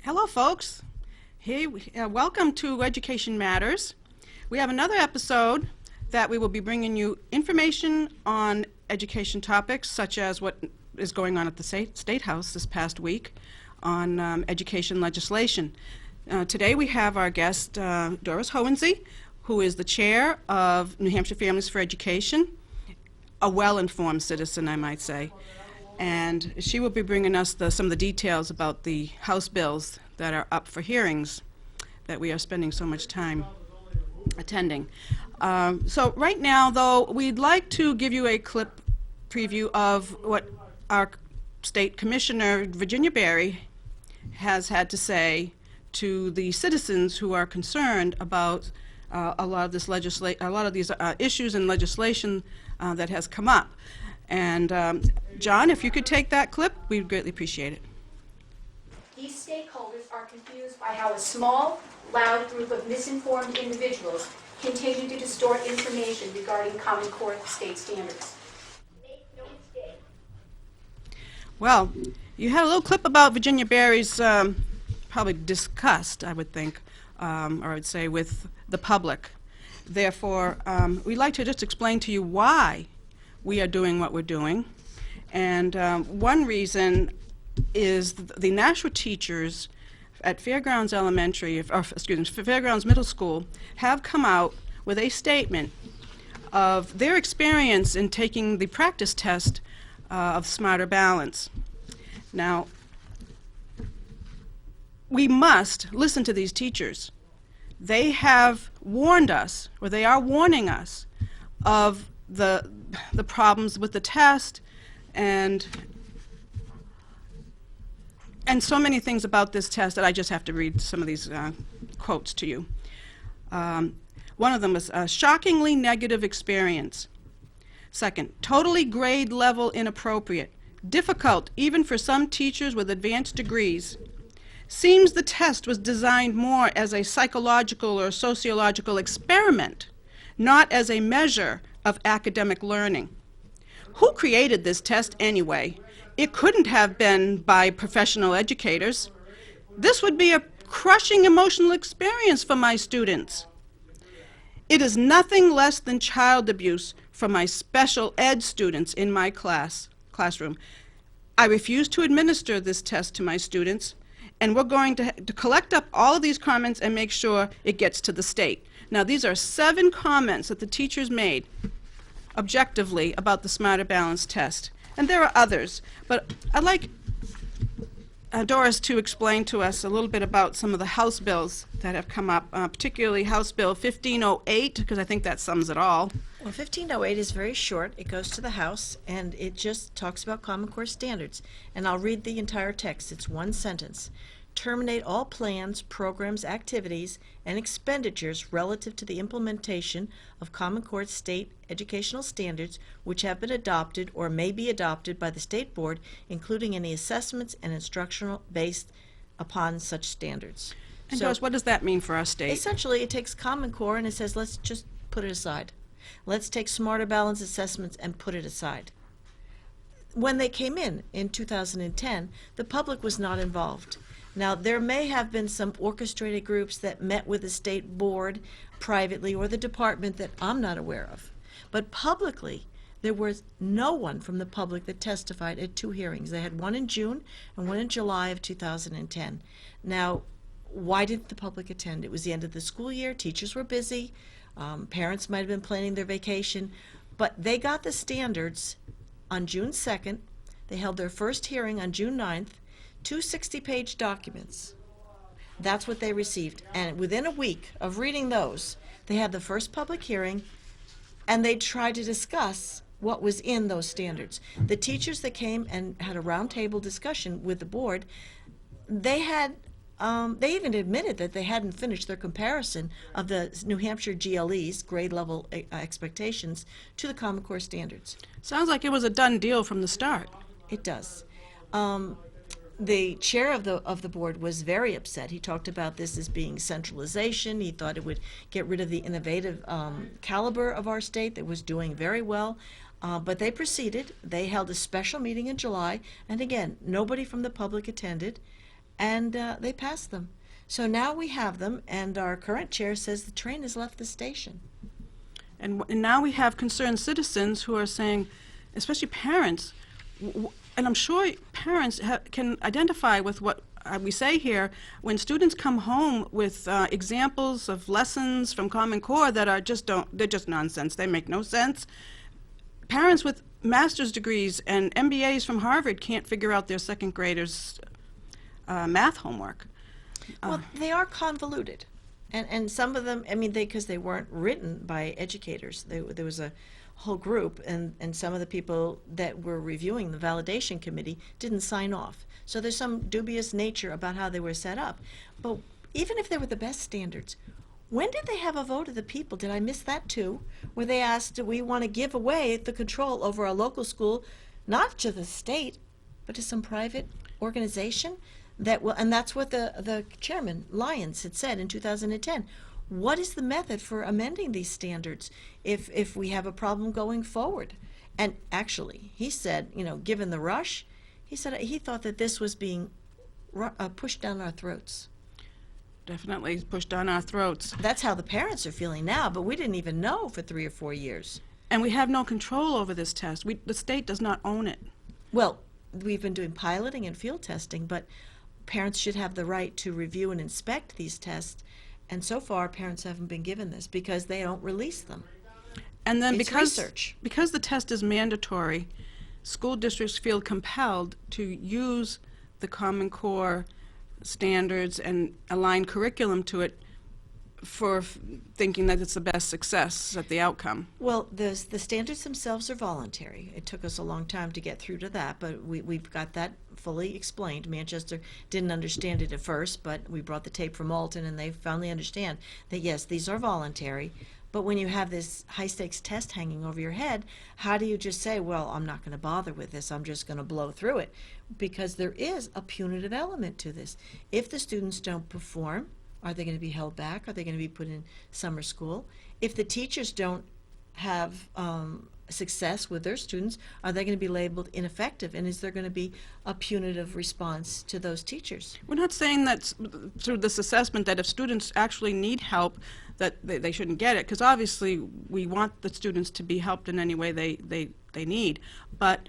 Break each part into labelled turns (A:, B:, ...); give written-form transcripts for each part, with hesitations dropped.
A: Hello, folks. Welcome to Education Matters. We have another episode that we will be bringing you information on education topics, such as what is going on at the State House this past week on education legislation. Today we have our guest, Doris Hohensee, who is the chair of New Hampshire Families for Education, a well-informed citizen, I might say. And she will be bringing us some of the details about the House bills that are up for hearings that we are spending so much time attending. So right now, though, we'd like to give you a clip preview of what our state commissioner, Virginia Berry, has had to say to the citizens who are concerned about a lot of these issues and legislation that has come up. And John, if you could take that clip, we'd greatly appreciate it.
B: These stakeholders are confused by how a small, loud group of misinformed individuals continue to distort information regarding Common Core state standards. Make no mistake.
A: Well, you had a little clip about Virginia Berry's probably disgust, I would think, or I would say, with the public. Therefore, we'd like to just explain to you why we are doing what we're doing. And one reason is the national teachers at Fairgrounds Fairgrounds Middle School have come out with a statement of their experience in taking the practice test of Smarter Balance. Now, we must listen to these teachers. They have warned us, or they are warning us, of the problems with the test and so many things about this test that I just have to read some of these quotes to you. One of them is a shockingly negative experience. Second, totally grade level inappropriate, difficult even for some teachers with advanced degrees. Seems the test was designed more as a psychological or sociological experiment, not as a measure of academic learning. Who created this test anyway? It couldn't have been by professional educators. This would be a crushing emotional experience for my students. It is nothing less than child abuse for my special ed students in my classroom. I refuse to administer this test to my students, and we're going to collect up all of these comments and make sure it gets to the state. Now, these are 7 comments that the teachers made objectively about the Smarter Balance test. And there are others, but I'd like Doris to explain to us a little bit about some of the House bills that have come up, particularly House Bill 1508, because I think that sums it all.
C: Well, 1508 is very short. It goes to the House, and it just talks about Common Core standards. And I'll read the entire text. It's one sentence. Terminate all plans, programs, activities, and expenditures relative to the implementation of Common Core state educational standards which have been adopted or may be adopted by the State Board, including any assessments and instructional based upon such standards.
A: And Doris, what does that mean for our state?
C: Essentially, it takes Common Core and it says, let's just put it aside. Let's take Smarter Balance assessments and put it aside. When they came in 2010, the public was not involved. Now, there may have been some orchestrated groups that met with the state board privately or the department that I'm not aware of. But publicly, there was no one from the public that testified at 2 hearings. They had one in June and one in July of 2010. Now, why didn't the public attend? It was the end of the school year. Teachers were busy. Parents might have been planning their vacation. But they got the standards on June 2nd. They held their first hearing on June 9th. 2 60-page documents. That's what they received. And within a week of reading those, they had the first public hearing, and they tried to discuss what was in those standards. The teachers that came and had a roundtable discussion with the board, they even admitted that they hadn't finished their comparison of the New Hampshire GLE's, grade level expectations, to the Common Core standards.
A: Sounds like it was a done deal from the start.
C: It does. The chair of the board was very upset. He talked about this as being centralization. He thought it would get rid of the innovative caliber of our state that was doing very well. But they proceeded. They held a special meeting in July, and again, nobody from the public attended. and they passed them. So now we have them, and our current chair says the train has left the station.
A: And now we have concerned citizens who are saying, especially parents, and I'm sure parents can identify with what we say here, when students come home with examples of lessons from Common Core that are they're just nonsense, they make no sense. Parents with master's degrees and MBAs from Harvard can't figure out their second graders' math homework.
C: Well, they are convoluted. And some of them, I mean, because they weren't written by educators. There was a whole group, and some of the people that were reviewing the validation committee didn't sign off. So there's some dubious nature about how they were set up. But even if they were the best standards, when did they have a vote of the people? Did I miss that too? Where they asked, do we want to give away the control over our local school, not to the state, but to some private organization? That will, and that's what the chairman, Lyons, had said in 2010. What is the method for amending these standards if we have a problem going forward? And actually, he said, given the rush, he said he thought that this was being pushed down our throats.
A: Definitely pushed down our throats.
C: That's how the parents are feeling now, but we didn't even know for 3 or 4 years.
A: And we have no control over this test. The state does not own it.
C: Well, we've been doing piloting and field testing, but parents should have the right to review and inspect these tests, and so far parents haven't been given this because they don't release them.
A: And then
C: It's research.
A: because the test is mandatory, school districts feel compelled to use the Common Core standards and align curriculum to it for thinking that it's the best success at the outcome.
C: Well, the standards themselves are voluntary. It took us a long time to get through to that, but we've got that fully explained. Manchester didn't understand it at first, but we brought the tape from Alton, and they finally understand that, yes, these are voluntary. But when you have this high-stakes test hanging over your head, how do you just say, well, I'm not going to bother with this, I'm just going to blow through it? Because there is a punitive element to this. If the students don't perform, are they going to be held back? Are they going to be put in summer school? If the teachers don't have success with their students, are they going to be labeled ineffective? And is there going to be a punitive response to those teachers?
A: We're not saying that through this assessment that if students actually need help, that they shouldn't get it, because obviously we want the students to be helped in any way they need. But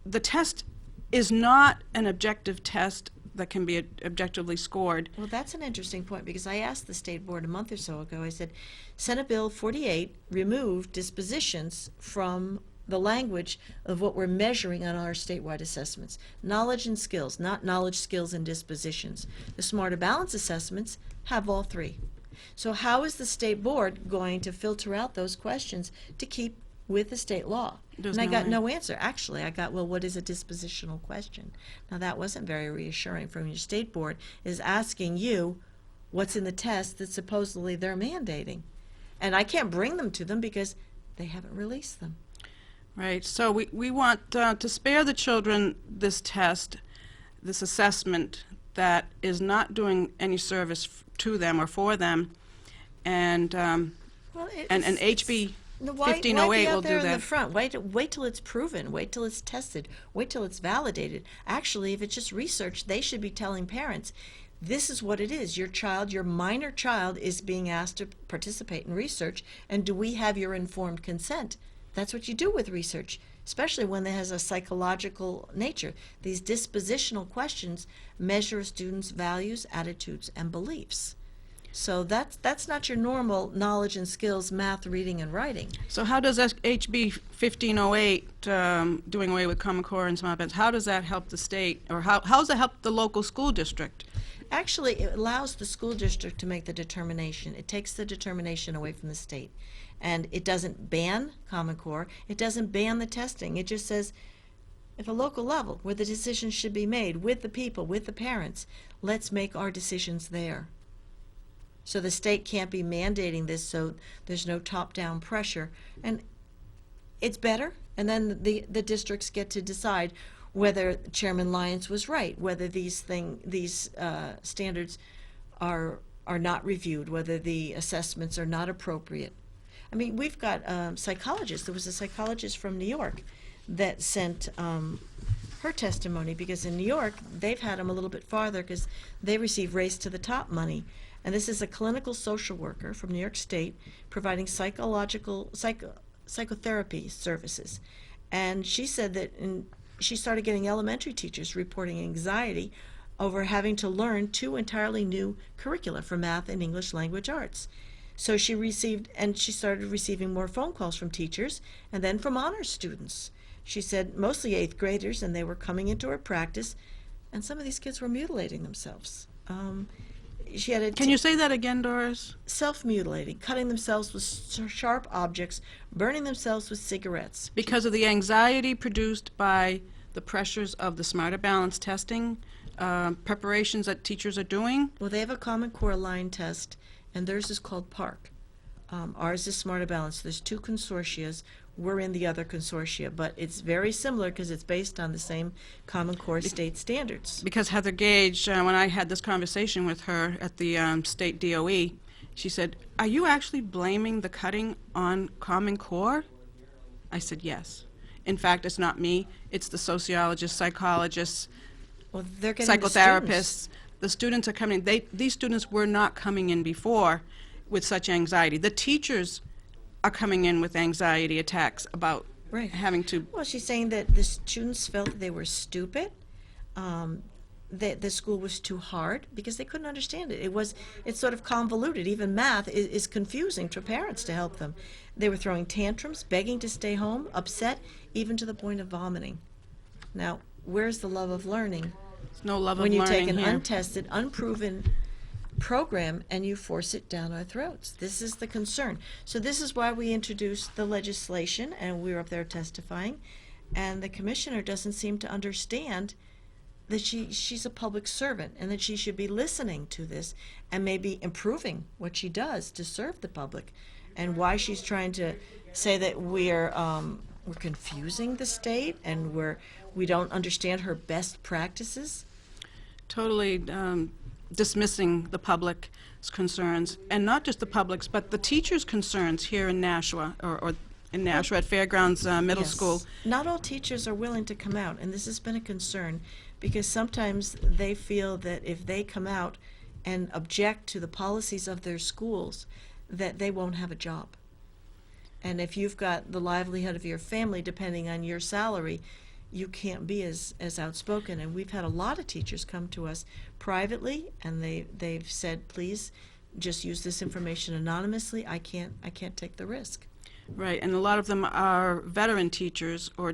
A: the test is not an objective test that can be objectively scored.
C: Well, that's an interesting point, because I asked the state board a month or so ago, I said, Senate Bill 48 removed dispositions from the language of what we're measuring on our statewide assessments. Knowledge and skills, not knowledge, skills, and dispositions. The Smarter Balance assessments have all three. So how is the state board going to filter out those questions to keep with the state law?
A: There's
C: And I
A: no
C: got
A: way.
C: no answer. Actually, I got, well, what is a dispositional question? Now, that wasn't very reassuring from your state board, is asking you what's in the test that supposedly they're mandating. And I can't bring them to them because they haven't released them.
A: Right, so we want to spare the children this test, this assessment that is not doing any service to them or for them, and
C: Well,
A: HB
C: No, why
A: 1508
C: be out
A: will
C: there
A: do
C: in the
A: that.
C: front? Wait till it's proven. Wait till it's tested. Wait till it's validated. Actually, if it's just research, they should be telling parents, this is what it is. Your child, your minor child, is being asked to participate in research, and do we have your informed consent? That's what you do with research, especially when it has a psychological nature. These dispositional questions measure a student's values, attitudes, and beliefs. So that's not your normal knowledge and skills, math, reading, and writing.
A: So how does HB 1508, doing away with Common Core and Smart Balance, how does that help the state, or how does it help the local school district?
C: Actually, it allows the school district to make the determination. It takes the determination away from the state. And it doesn't ban Common Core. It doesn't ban the testing. It just says, at a local level, where the decisions should be made with the people, with the parents, let's make our decisions there. So the state can't be mandating this, so there's no top-down pressure. And it's better, and then the districts get to decide whether Chairman Lyons was right, whether these standards are not reviewed, whether the assessments are not appropriate. I mean, we've got psychologists. There was a psychologist from New York that sent her testimony, because in New York, they've had them a little bit farther because they receive Race to the Top money. And this is a clinical social worker from New York State providing psychotherapy services. And she said that she started getting elementary teachers reporting anxiety over having to learn 2 entirely new curricula for math and English language arts. So she started receiving more phone calls from teachers and then from honors students. She said mostly 8th graders, and they were coming into her practice, and some of these kids were mutilating themselves. She had
A: Can you say that again, Doris?
C: self-mutilating, cutting themselves with sharp objects, burning themselves with cigarettes.
A: Because of the anxiety produced by the pressures of the Smarter Balance testing preparations that teachers are doing.
C: Well, they have a Common Core line test, and theirs is called PARC. Ours is Smarter Balance. There's 2 consortia. We're in the other consortia, but it's very similar because it's based on the same Common Core state standards.
A: Because Heather Gage, when I had this conversation with her at the state DOE, she said, "Are you actually blaming the cutting on Common Core?" I said, "Yes. In fact, it's not me. It's the sociologists, psychologists,
C: Well, they're getting
A: psychotherapists. The students are coming. These students were not coming in before with such anxiety. The teachers are coming in with anxiety attacks about
C: Right.
A: having to.
C: Well, she's saying that the students felt that they were stupid, that the school was too hard because they couldn't understand it. It's sort of convoluted. Even math is confusing to parents to help them. They were throwing tantrums, begging to stay home, upset, even to the point of vomiting. Now, where's the love of learning
A: There's no love
C: when
A: of
C: you
A: learning
C: take an
A: here.
C: untested, unproven program and you force it down our throats? This is the concern. So this is why we introduced the legislation, and we were up there testifying, and the commissioner doesn't seem to understand that she's a public servant and that she should be listening to this and maybe improving what she does to serve the public, and why she's trying to say that we're confusing the state and we don't understand her best practices.
A: Totally dismissing the public's concerns, and not just the public's, but the teachers' concerns here in Nashua, or in Nashua at Fairgrounds Middle
C: Yes.
A: School.
C: Not all teachers are willing to come out, and this has been a concern because sometimes they feel that if they come out and object to the policies of their schools, that they won't have a job. And if you've got the livelihood of your family depending on your salary, you can't be as outspoken. And we've had a lot of teachers come to us privately, and they've said, please just use this information anonymously. I can't take the risk.
A: Right, and a lot of them are veteran teachers, or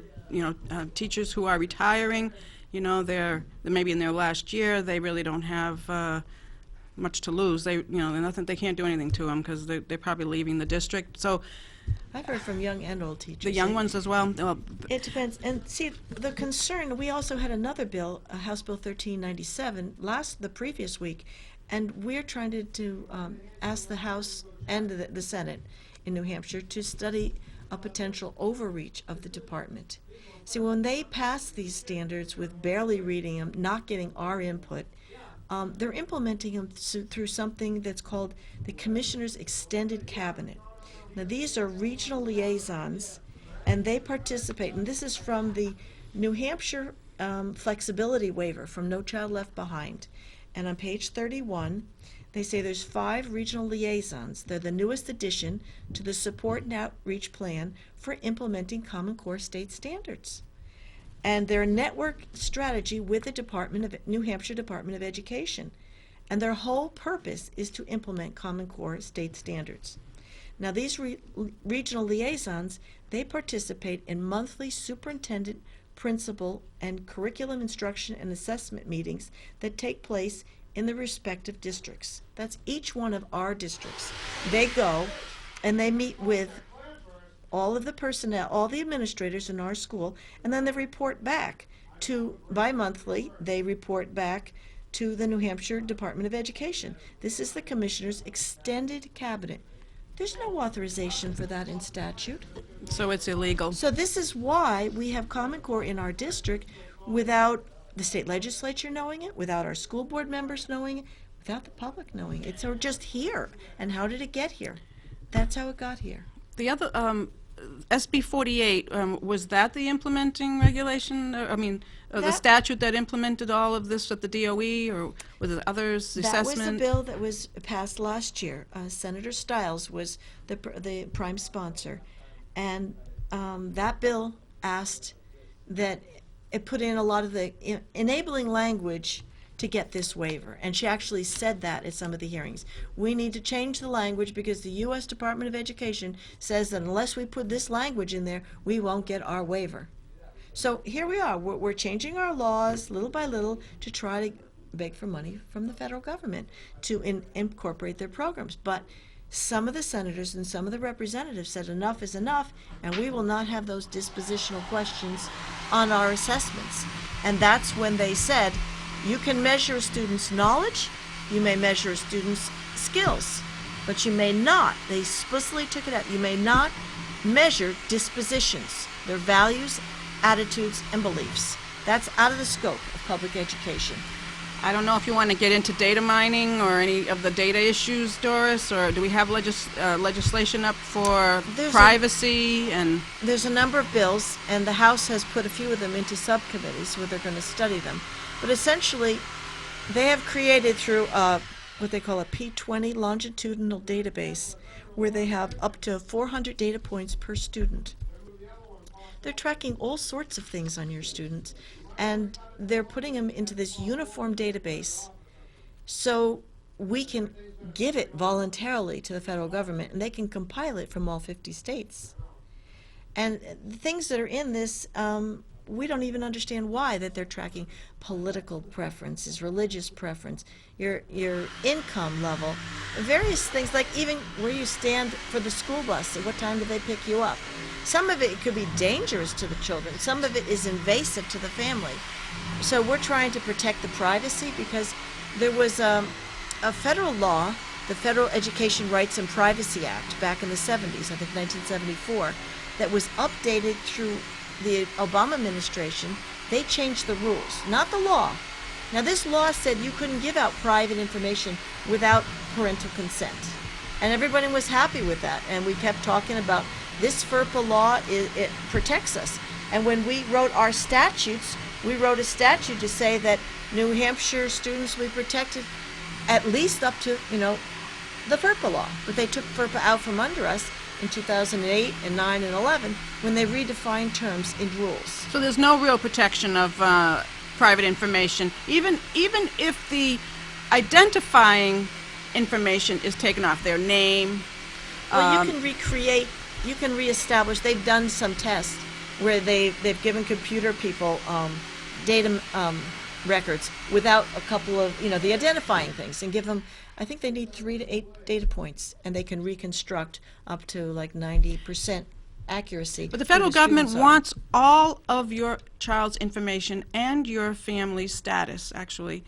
A: teachers who are retiring. They're maybe in their last year. They really don't have much to lose. They can't do anything to them because they're probably leaving the district. So
C: I've heard from young and old teachers.
A: the young ones as well.
C: It depends. And see, the concern, we also had another bill, House Bill 1397, the previous week, and we're trying to ask the House and the Senate in New Hampshire to study a potential overreach of the department. See, when they pass these standards with barely reading them, not getting our input, they're implementing them through something that's called the Commissioner's Extended Cabinet. Now, these are regional liaisons, and they participate, and this is from the New Hampshire flexibility waiver from No Child Left Behind. And on page 31, they say there's 5 regional liaisons. They're the newest addition to the Support and Outreach Plan for implementing Common Core state standards. And they're a network strategy with the New Hampshire Department of Education. And their whole purpose is to implement Common Core state standards. Now, these regional liaisons, they participate in monthly superintendent, principal, and curriculum instruction and assessment meetings that take place in the respective districts. That's each one of our districts. They go and they meet with all of the personnel, all the administrators in our school, and then they report back bi-monthly, they report back to the New Hampshire Department of Education. This is the Commissioner's Extended Cabinet. There's no authorization for that in statute.
A: So it's illegal.
C: So this is why we have Common Core in our district without the state legislature knowing it, without our school board members knowing it, without the public knowing it. It's just here. And how did it get here? That's how it got here.
A: The other SB 48, was that the implementing regulation? The
C: That-
A: statute that implemented all of this at the DOE, or were there others, the
C: That was the
A: assessment?
C: bill that was passed last year. Senator Stiles was the prime sponsor. And that bill asked that it put in a lot of the enabling language to get this waiver. And she actually said that at some of the hearings. We need to change the language because the U.S. Department of Education says that unless we put this language in there, we won't get our waiver. So here we are. We're changing our laws little by little to try to beg for money from the federal government to incorporate their programs. But some of the senators and some of the representatives said enough is enough, and we will not have those dispositional questions on our assessments. And that's when they said, you can measure a student's knowledge, you may measure a student's skills, but you may not, they explicitly took it out, you may not measure dispositions, their values, attitudes, and beliefs. That's out of the scope of public education.
A: I don't know if you want to get into data mining or any of the data issues, Doris, or do we have legislation up for
C: There's
A: privacy and...
C: There's a number of bills, and the House has put a few of them into subcommittees where they're going to study them. But essentially, they have created through what they call a P20 longitudinal database, where they have up to 400 data points per student. They're tracking all sorts of things on your students, and they're putting them into this uniform database so we can give it voluntarily to the federal government, and they can compile it from all 50 states. And the things that are in this, we don't even understand why that they're tracking political preferences, religious preference, your income level, various things like even where you stand for the school bus and what time do they pick you up. Some of it could be dangerous to the children. Some of it is invasive to the family. So we're trying to protect the privacy because there was a federal law, the Federal Education Rights and Privacy Act, back in the 70s, I think 1974, that was updated through the Obama administration. They changed the rules, not the law. Now this law said you couldn't give out private information without parental consent. And everybody was happy with that. And we kept talking about this FERPA law, it protects us. And when we wrote our statutes, we wrote a statute to say that New Hampshire students we protected at least up to, the FERPA law. But they took FERPA out from under us in 2008 and 9 and 11 when they redefined terms in rules.
A: So there's no real protection of private information, even if the identifying information is taken off, their name.
C: Well, you can recreate, you can reestablish. They've done some tests where they've given computer people data records without a couple of, the identifying things, and give them, I think they need 3 to 8 data points, and they can reconstruct up to like 90% accuracy.
A: But the federal
C: who the
A: government
C: students are.
A: wants all of your child's information and your family's status, actually.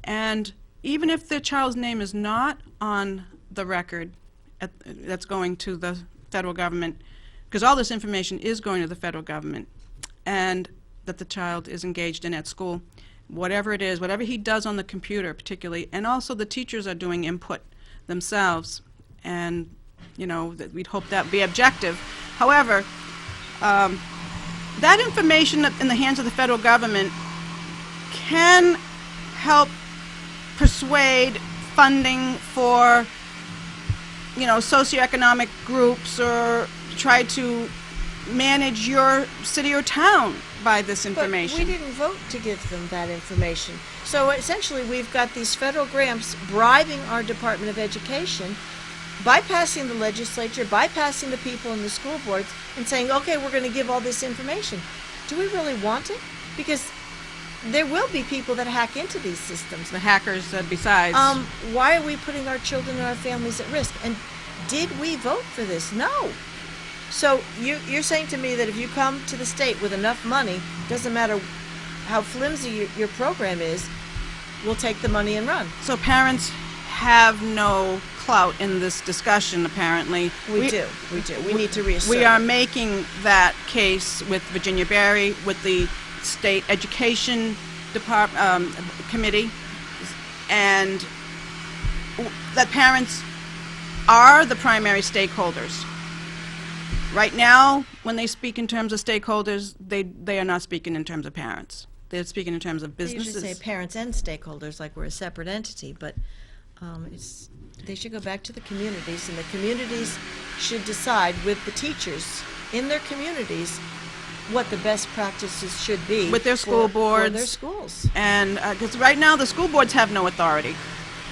A: And even if the child's name is not on the record that's going to the federal government, because all this information is going to the federal government, and that the child is engaged in at school, whatever it is, whatever he does on the computer particularly, and also the teachers are doing input themselves, and that we'd hope that be objective. However, that information in the hands of the federal government can help persuade funding for socioeconomic groups, or try to manage your city or town by this information.
C: But we didn't vote to give them that information. So essentially we've got these federal grants bribing our Department of Education, bypassing the legislature, bypassing the people in the school boards, and saying, okay, we're going to give all this information. Do we really want it? Because there will be people that hack into these systems.
A: The hackers, besides.
C: Why are we putting our children and our families at risk? And did we vote for this? No. So you're saying to me that if you come to the state with enough money, doesn't matter how flimsy your program is, we'll take the money and run.
A: So parents have no clout in this discussion, apparently.
C: We do. We need to reassert.
A: We are making that case with Virginia Berry, with the State Education Committee, and that parents are the primary stakeholders. Right now, when they speak in terms of stakeholders, they are not speaking in terms of parents. They're speaking in terms of
C: They
A: businesses.
C: usually say parents and stakeholders, like we're a separate entity, but they should go back to the communities, and the communities should decide with the teachers in their communities what the best practices should be
A: With their school
C: for
A: boards.
C: their schools.
A: And because right now the school boards have no authority.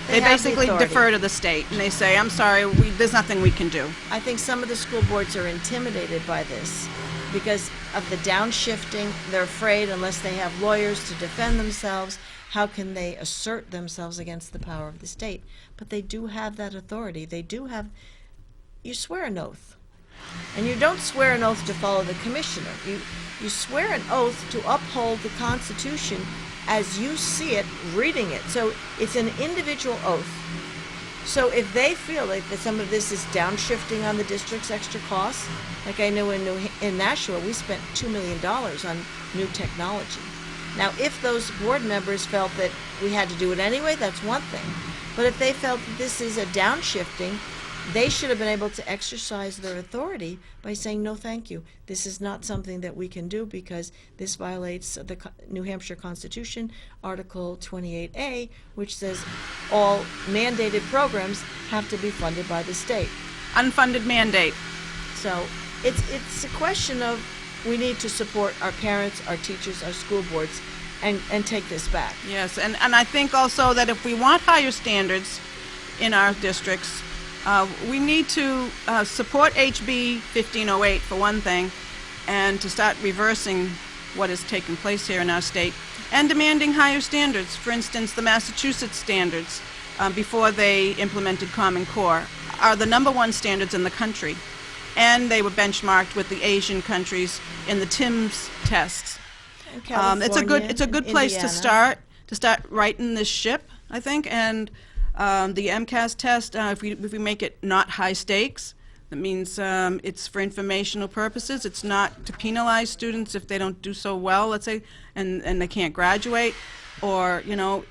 A: They
C: have the
A: basically
C: authority.
A: defer to the state, and they say, I'm sorry, there's nothing we can do.
C: I think some of the school boards are intimidated by this because of the downshifting. They're afraid unless they have lawyers to defend themselves, how can they assert themselves against the power of the state? But they do have that authority. They do have, you swear an oath. And you don't swear an oath to follow the commissioner. You swear an oath to uphold the Constitution as you see it, reading it. So it's an individual oath. So if they feel like that some of this is downshifting on the district's extra costs, like I know in Nashua, we spent $2 million on new technology. Now, if those board members felt that we had to do it anyway, that's one thing. But if they felt that this is a downshifting, they should have been able to exercise their authority by saying, no, thank you. This is not something that we can do because this violates the New Hampshire Constitution, Article 28A, which says all mandated programs have to be funded by the state.
A: Unfunded mandate.
C: So it's a question of we need to support our parents, our teachers, our school boards, and take this back.
A: Yes, and I think also that if we want higher standards in our districts, we need to support HB 1508 for one thing, and to start reversing what has taken place here in our state, and demanding higher standards. For instance, the Massachusetts standards, before they implemented Common Core, are the #1 standards in the country, and they were benchmarked with the Asian countries in the TIMSS tests. It's a good place to start righting this ship, I think, and the MCAS test, if we make it not high stakes, that means it's for informational purposes. It's not to penalize students if they don't do so well, let's say, and they can't graduate, or,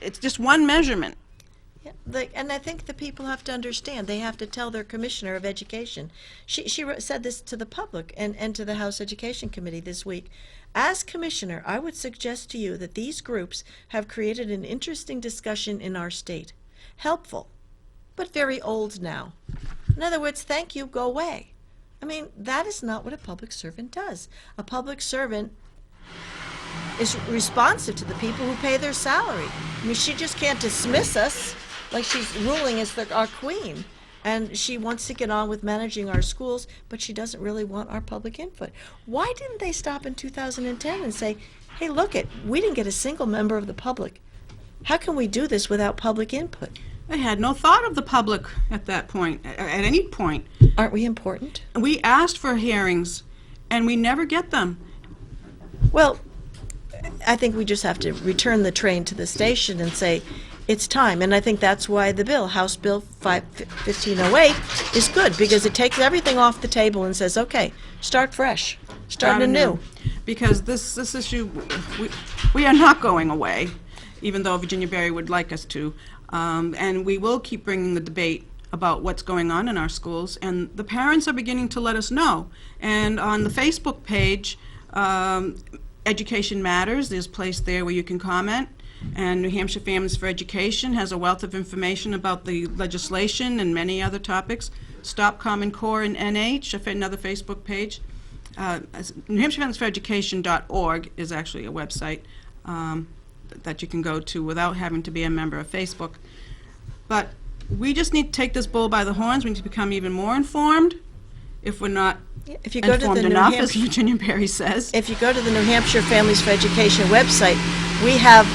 A: it's just one measurement.
C: Yeah, and I think the people have to understand. They have to tell their commissioner of education. She said this to the public and to the House Education Committee this week. As commissioner, I would suggest to you that these groups have created an interesting discussion in our state. Helpful, but very old now. In other words, thank you, go away. I mean, that is not what a public servant does. A public servant is responsive to the people who pay their salary. I mean, she just can't dismiss us like she's ruling as our queen. And she wants to get on with managing our schools, but she doesn't really want our public input. Why didn't they stop in 2010 and say, hey, look we didn't get a single member of the public. How can we do this without public input?
A: They had no thought of the public at that point, at any point.
C: Aren't we important?
A: We asked for hearings, and we never get them.
C: Well, I think we just have to return the train to the station and say, it's time. And I think that's why the bill, House Bill 1508, is good, because it takes everything off the table and says, okay, start fresh, start anew.
A: Because this issue, we are not going away, even though Virginia Berry would like us to. And we will keep bringing the debate about what's going on in our schools, and the parents are beginning to let us know. And on the Facebook page, Education Matters, there's a place there where you can comment, and New Hampshire Families for Education has a wealth of information about the legislation and many other topics. Stop Common Core in NH, another Facebook page. New Hampshire Families for Education.org is actually a website that you can go to without having to be a member of Facebook. But we just need to take this bull by the horns. We need to become even more informed if we're not
C: If you go to
A: informed
C: the New
A: enough, as
C: Hampshire,
A: Virginia Berry says.
C: if you go to the New Hampshire Families for Education website, we have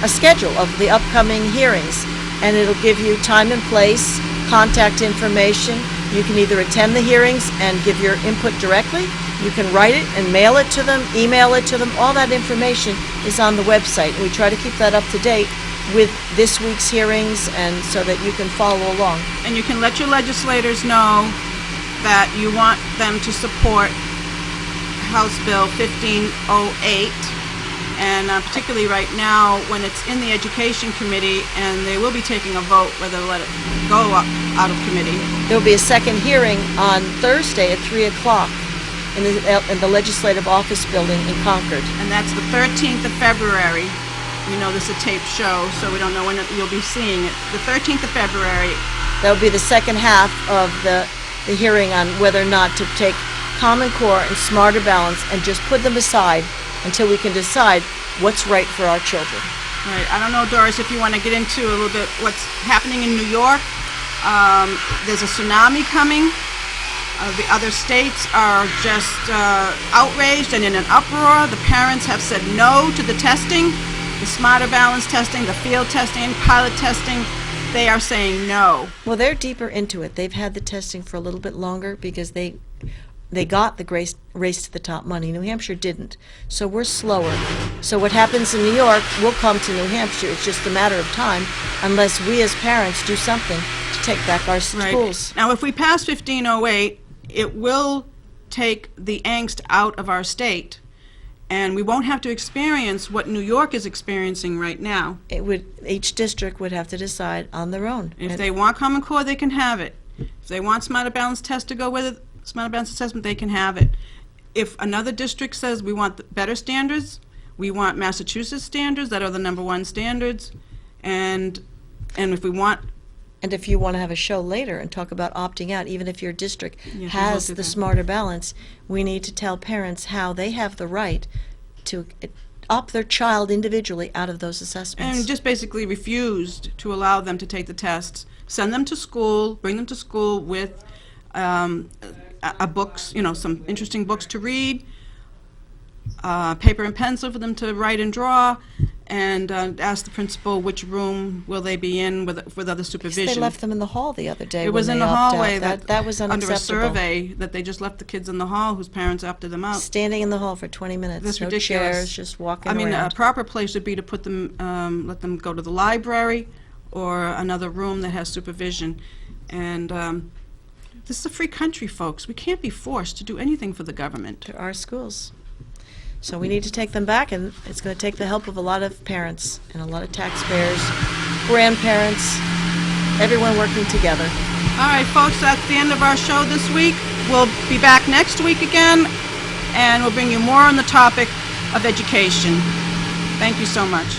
C: a schedule of the upcoming hearings, and it'll give you time and place, contact information. You can either attend the hearings and give your input directly. You can write it and mail it to them, email it to them. All that information is on the website, and we try to keep that up to date with this week's hearings, and so that you can follow along.
A: And you can let your legislators know that you want them to support House Bill 1508 and particularly right now when it's in the Education Committee, and they will be taking a vote whether to let it go out of committee.
C: There will be a second hearing on Thursday at 3 o'clock in the Legislative Office Building in Concord.
A: And that's the 13th of February. We know this is a taped show, so we don't know when you'll be seeing it. The 13th of February.
C: That will be the second half of the hearing on whether or not to take Common Core and Smarter Balance and just put them aside until we can decide what's right for our children.
A: Right. I don't know, Doris, if you want to get into a little bit what's happening in New York. There's a tsunami coming. The other states are just outraged and in an uproar. The parents have said no to the testing, the Smarter Balance testing, the field testing, pilot testing. They are saying no.
C: Well, they're deeper into it. They've had the testing for a little bit longer because they got the race to the top money. New Hampshire didn't. So we're slower. So what happens in New York will come to New Hampshire. It's just a matter of time unless we as parents do something to take back our schools.
A: Right. Now, if we pass 1508, it will take the angst out of our state, and we won't have to experience what New York is experiencing right now.
C: Each district would have to decide on their own.
A: If they want Common Core, they can have it. If they want Smarter Balance test to go with it, Smarter Balance assessment, they can have it. If another district says we want better standards, we want Massachusetts standards that are the #1 standards, and if we want.
C: And if you want to have a show later and talk about opting out, even if your district
A: Yes, we will
C: has
A: do
C: the
A: that.
C: Smarter Balance, we need to tell parents how they have the right to opt their child individually out of those assessments.
A: And just basically refused to allow them to take the tests. Send them to school, bring them to school with books, some interesting books to read, paper and pencil for them to write and draw, and ask the principal which room will they be in with other supervision.
C: They left them in the hall the other day.
A: It was
C: when
A: in
C: they
A: the
C: opted
A: hallway
C: out. That was
A: under a
C: unacceptable.
A: survey that they just left the kids in the hall whose parents opted them out.
C: Standing in the hall for 20 minutes.
A: That's
C: no
A: ridiculous.
C: chairs, just walking
A: I mean,
C: around.
A: a proper place would be to put them, let them go to the library or another room that has supervision. And this is a free country, folks. We can't be forced to do anything for the government.
C: To our schools. So we need to take them back, and it's going to take the help of a lot of parents and a lot of taxpayers, grandparents, everyone working together.
A: All right, folks, that's the end of our show this week. We'll be back next week again, and we'll bring you more on the topic of education. Thank you so much.